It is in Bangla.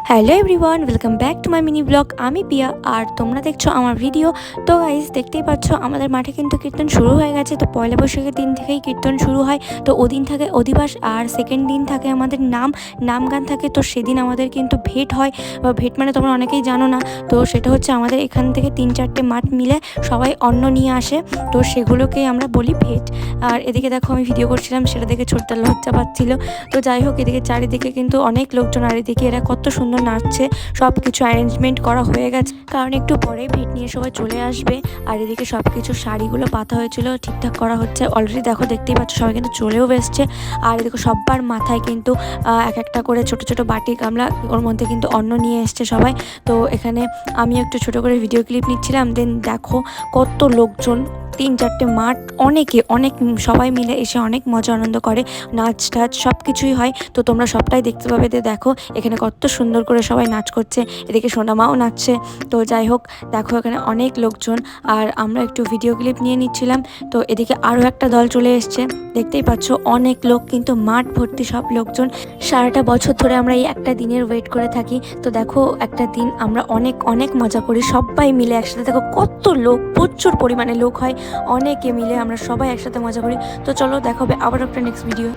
Hello everyone, welcome back to my mini blog. আমি পিয়া আর তোমরা দেখছো আমার ভিডিও। তো গাইজ, দেখতেই পাচ্ছ আমাদের মাঠে কিন্তু কীর্তন শুরু হয়ে গেছে। তো পয়লা বৈশাখের দিন থেকেই কীর্তন শুরু হয়। তো ওদিন থাকে অধিবাস আর সেকেন্ড দিন থাকে আমাদের নাম গান থাকে। তো সেদিন আমাদের কিন্তু ভেট হয়। ভেট মানে তোমরা অনেকেই জানো না। তো সেটা হচ্ছে আমাদের এখান থেকে 3-4টে মাঠ মিলে সবাই অন্ন নিয়ে আসে। তো সেগুলোকেই আমরা বলি ভেট। আর এদিকে দেখো আমি ভিডিও করছিলাম, সেটা দেখে ছোট্ট লজ্জা পাচ্ছিল। তো যাই হোক, এদিকে চারিদিকে কিন্তু অনেক লোকজন, আর এদিকে এরা কত সুন্দর নাচছে। সব কিছু অ্যারেঞ্জমেন্ট করা হয়ে গেছে, কারণ একটু পরেই ভেট নিয়ে সবাই চলে আসবে। আর এদিকে সব কিছু শাড়িগুলো পাতা হয়েছিল ঠিকঠাক করা হচ্ছে অলরেডি। দেখতেই পাচ্ছ সবাই কিন্তু চলেও এসছে। আর এদিকে সবার মাথায় কিন্তু এক একটা করে ছোট ছোট বাটি গামলা, ওর মধ্যে কিন্তু অন্ন নিয়ে এসছে সবাই। তো এখানে আমি একটু ছোট করে ভিডিও ক্লিপ নিচ্ছিলাম। দেন দেখো কত লোকজন, 3-4টে মাঠ, অনেক সবাই মিলে এসে অনেক মজা আনন্দ করে, নাচ টাচ সব কিছুই হয়। তো তোমরা সবটাই দেখতে পাবে। দেখো এখানে কত সুন্দর করে সবাই নাচ করছে, এদিকে সোনামাও নাচছে। তো যাই হোক, দেখো এখানে অনেক লোকজন, আর আমরা একটু ভিডিও ক্লিপ নিয়ে নিচ্ছিলাম। তো এদিকে আরও একটা দল চলে এসছে, দেখতেই পাচ্ছ অনেক লোক, কিন্তু মাঠ ভর্তি সব লোকজন। সারাটা বছর ধরে আমরা এই একটা দিনের ওয়েট করে থাকি। তো দেখো একটা দিন আমরা অনেক মজা করি সবাই মিলে একসাথে। দেখো কত লোক, প্রচুর পরিমাণে লোক হয়, অনেকে মিলে আমরা সবাই একসাথে মজা করি। তো চলো, দেখা হবে আবার একটা নেক্সট ভিডিও।